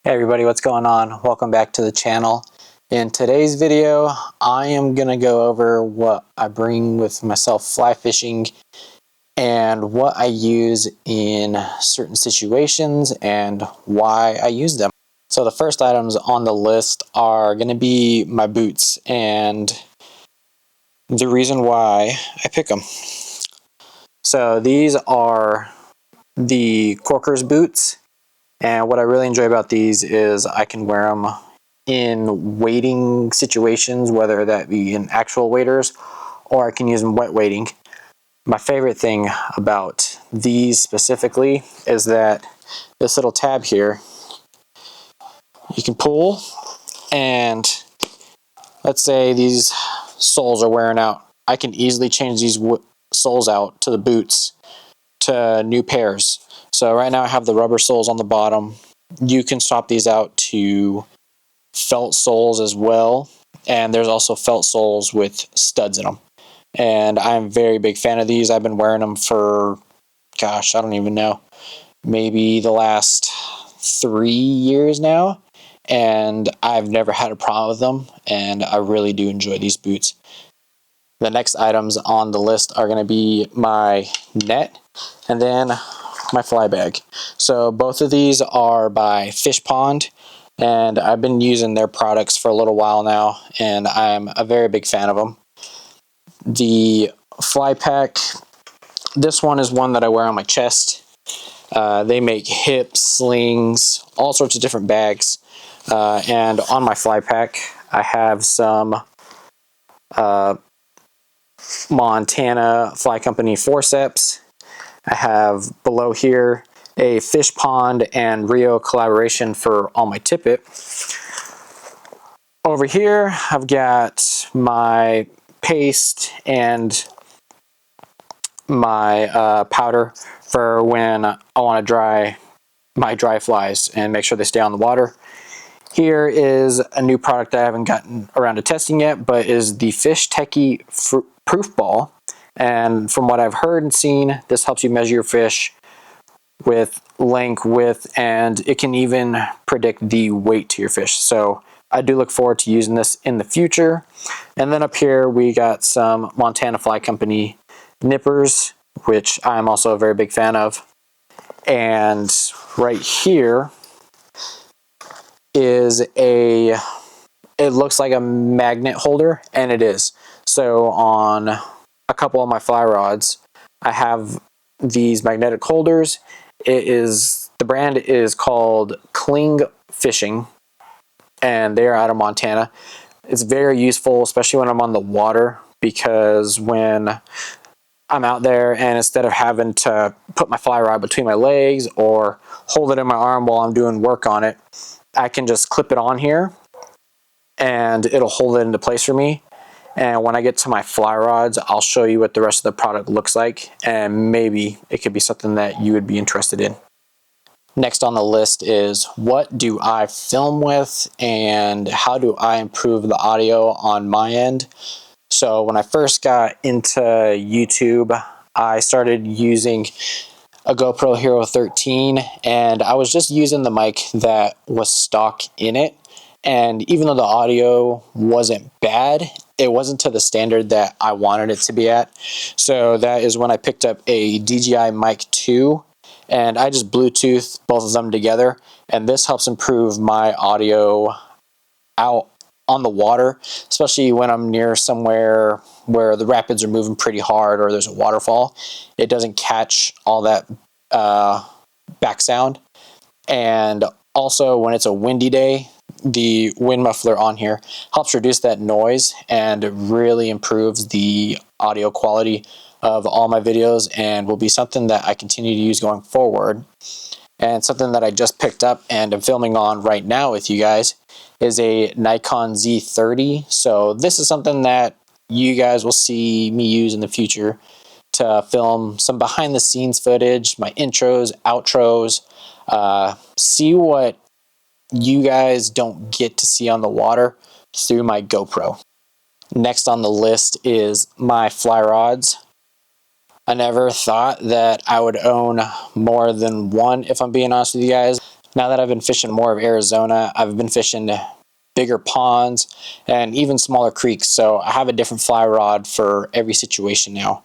Hey everybody, what's going on? Welcome back to the channel. In today's video, I am going to go over what I bring with myself fly fishing and what I use in certain situations and why I use them. So the first items on the list are going to be my boots and the reason why I pick them. So these are the Corker's boots. And what I really enjoy about these is I can wear them in wading situations, whether that be in actual waders or I can use them wet wading. My favorite thing about these specifically is that this little tab here, you can pull, and let's say these soles are wearing out. I can easily change these soles out to the boots to new pairs. So right now I have the rubber soles on the bottom. You can swap these out to felt soles as well, and there's also felt soles with studs in them. And I'm a very big fan of these. I've been wearing them for, gosh, I don't even know, maybe the last 3 years now, and I've never had a problem with them, and I really do enjoy these boots. The next items on the list are going to be my net and then my fly bag. So both of these are by Fish Pond, and I've been using their products for a little while now, and I'm a very big fan of them. The fly pack, this one is one that I wear on my chest. They make hips, slings, all sorts of different bags. And on my fly pack, I have some Montana Fly Company forceps. I have below here a Fish Pond and Rio collaboration for all my tippet. Over here, I've got my paste and my powder for when I want to dry my dry flies and make sure they stay on the water. Here is a new product I haven't gotten around to testing yet, but is the Fish Techie Proof Ball. And from what I've heard and seen, this helps you measure your fish with length, width, and it can even predict the weight to your fish. So I do look forward to using this in the future. And then up here we got some Montana Fly Company nippers, which I'm also a very big fan of. And right here is it looks like a magnet holder, and it is. So on a couple of my fly rods, I have these magnetic holders. The brand is called Kling Fishing, and they're out of Montana. It's very useful, especially when I'm on the water, because when I'm out there and instead of having to put my fly rod between my legs or hold it in my arm while I'm doing work on it, I can just clip it on here and it'll hold it into place for me. And when I get to my fly rods, I'll show you what the rest of the product looks like, and maybe it could be something that you would be interested in. Next on the list is what do I film with and how do I improve the audio on my end. So when I first got into YouTube, I started using a GoPro Hero 13, and I was just using the mic that was stock in it. And even though the audio wasn't bad, it wasn't to the standard that I wanted it to be at. So that is when I picked up a DJI Mic 2, and I just Bluetooth both of them together. And this helps improve my audio out on the water, especially when I'm near somewhere where the rapids are moving pretty hard or there's a waterfall. It doesn't catch all that back sound. And also when it's a windy day, the wind muffler on here helps reduce that noise and really improves the audio quality of all my videos, and will be something that I continue to use going forward. And something that I just picked up and am filming on right now with you guys is a Nikon Z30. So this is something that you guys will see me use in the future to film some behind the scenes footage, my intros, outros, see what you guys don't get to see on the water through my GoPro. Next on the list is my fly rods. I never thought that I would own more than one, if I'm being honest with you guys. Now that I've been fishing more of Arizona, I've been fishing bigger ponds and even smaller creeks. So I have a different fly rod for every situation now.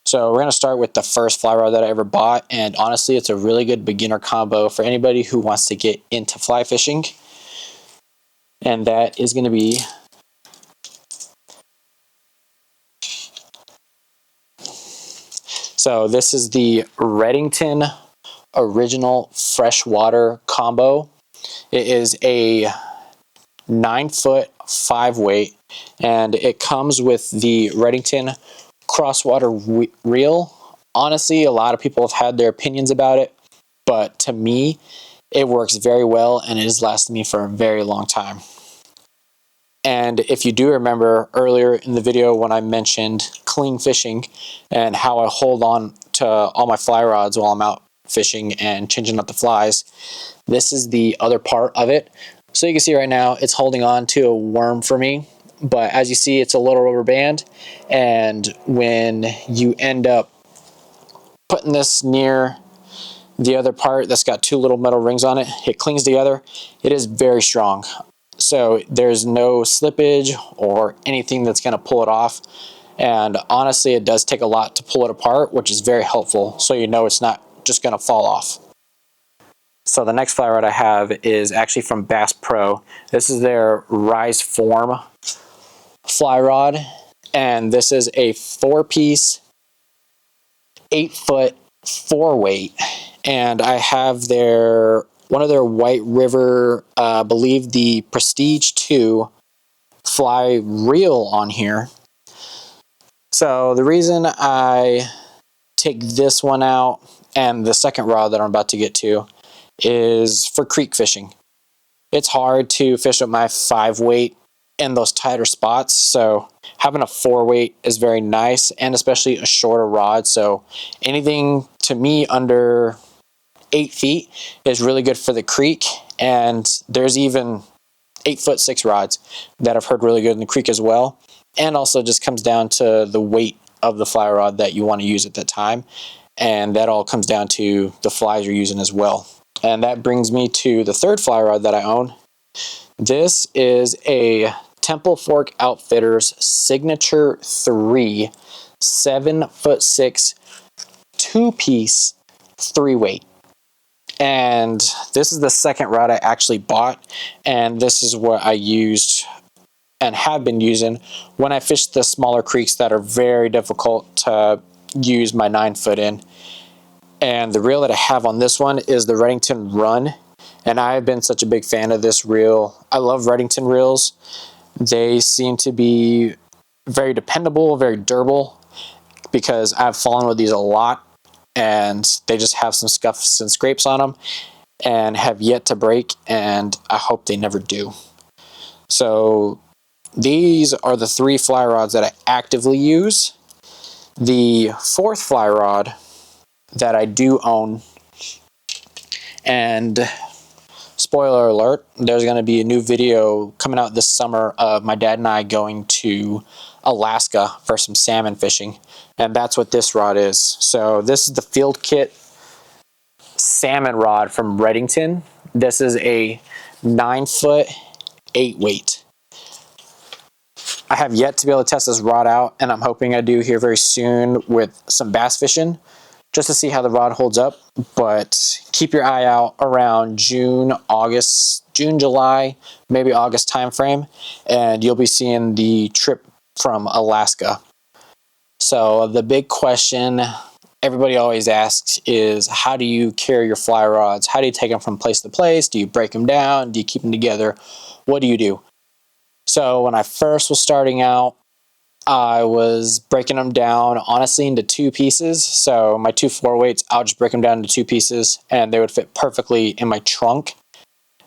So we're going to start with the first fly rod that I ever bought. And honestly, it's a really good beginner combo for anybody who wants to get into fly fishing. And that is going to be this is the Redington Original Freshwater Combo. It is a 9-foot 5-weight, and it comes with the Redington Crosswater Reel. Honestly, a lot of people have had their opinions about it, but to me, it works very well and it has lasted me for a very long time. And if you do remember earlier in the video when I mentioned clean fishing and how I hold on to all my fly rods while I'm out fishing and changing up the flies, this is the other part of it. So you can see right now it's holding on to a worm for me, but as you see, it's a little rubber band, and when you end up putting this near the other part that's got 2 little metal rings on it, it clings together. It is very strong. So there's no slippage or anything that's going to pull it off. And honestly, it does take a lot to pull it apart, which is very helpful. So you know it's not just going to fall off. So the next fly rod I have is actually from Bass Pro. This is their Rise Form fly rod. And this is a 4-piece, 8-foot, 4-weight. And I have one of their White River, I believe the Prestige 2 fly reel on here. So the reason I take this one out and the second rod that I'm about to get to is for creek fishing. It's hard to fish with my 5-weight in those tighter spots, so having a 4-weight is very nice, and especially a shorter rod. So anything to me under 8 feet is really good for the creek, and there's even 8-foot 6 rods that I've heard really good in the creek as well. And also just comes down to the weight of the fly rod that you want to use at that time, and that all comes down to the flies you're using as well. And that brings me to the third fly rod that I own. This is a Temple Fork Outfitters Signature 3 7'6" 2-piece 3-weight. And this is the second rod I actually bought, and this is what I used and have been using when I fish the smaller creeks that are very difficult to use my 9-foot in. And the reel that I have on this one is the Redington Run, and I've been such a big fan of this reel. I love Redington reels. They seem to be very dependable, very durable, because I've fallen with these a lot and they just have some scuffs and scrapes on them and have yet to break, and I hope they never do. So these are the 3 fly rods that I actively use. The fourth fly rod that I do own, and spoiler alert, there's going to be a new video coming out this summer of my dad and I going to Alaska for some salmon fishing, and that's what this rod is. So this is the Field Kit salmon rod from Redington. This is a 9-foot 8-weight. I have yet to be able to test this rod out, and I'm hoping I do here very soon with some bass fishing, just to see how the rod holds up. But keep your eye out around June, July, maybe August time frame, and you'll be seeing the trip from Alaska. So the big question everybody always asks is, how do you carry your fly rods? How do you take them from place to place? Do you break them down? Do you keep them together? What do you do? So when I first was starting out, I was breaking them down honestly into 2 pieces. So my 2 4-weights, I'll just break them down into 2 pieces and they would fit perfectly in my trunk.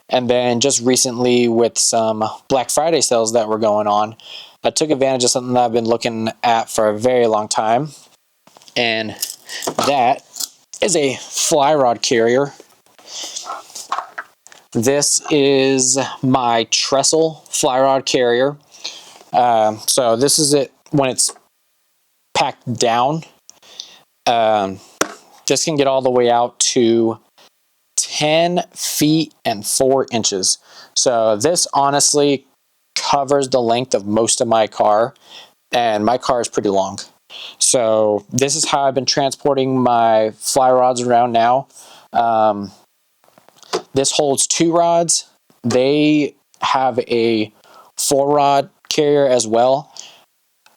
And then just recently with some Black Friday sales that were going on, I took advantage of something that I've been looking at for a very long time. And that is a fly rod carrier. This is my trestle fly rod carrier. So this is it when it's packed down. This can get all the way out to 10 feet and 4 inches. So this honestly covers the length of most of my car, and my car is pretty long. So this is how I've been transporting my fly rods around now. This holds 2 rods. They have a 4 rod carrier as well.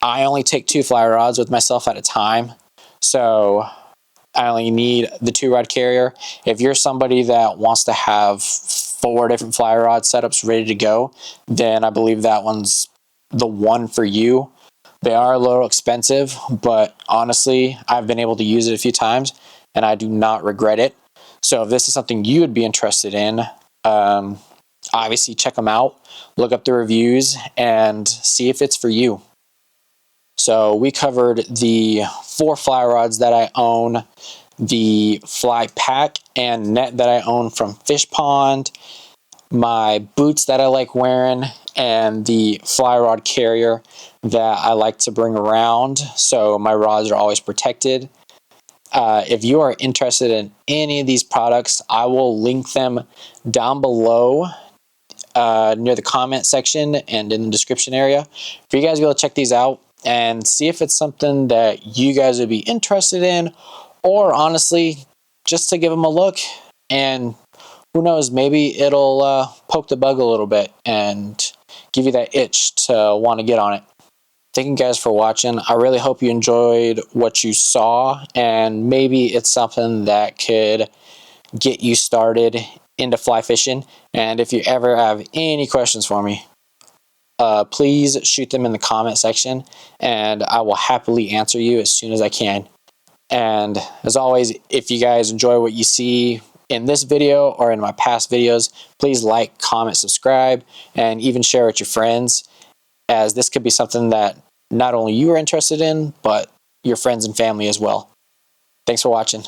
I only take 2 fly rods with myself at a time, so I only need the 2 rod carrier. If you're somebody that wants to have 4 different fly rod setups ready to go, then I believe that one's the one for you. They are a little expensive, but honestly, I've been able to use it a few times and I do not regret it. So if this is something you would be interested in, obviously check them out, look up the reviews, and see if it's for you. So we covered the 4 fly rods that I own, the fly pack and net that I own from Fish Pond, my boots that I like wearing, and the fly rod carrier that I like to bring around so my rods are always protected. If you are interested in any of these products, I will link them down below near the comment section and in the description area for you guys to be able to check these out and see if it's something that you guys would be interested in, or honestly, just to give them a look. And who knows, maybe it'll poke the bug a little bit and give you that itch to want to get on it. Thank you guys for watching. I really hope you enjoyed what you saw, and maybe it's something that could get you started into fly fishing. And if you ever have any questions for me, please shoot them in the comment section and I will happily answer you as soon as I can. And as always, if you guys enjoy what you see in this video or in my past videos, please like, comment, subscribe, and even share with your friends, as this could be something that not only you are interested in, but your friends and family as well. Thanks for watching.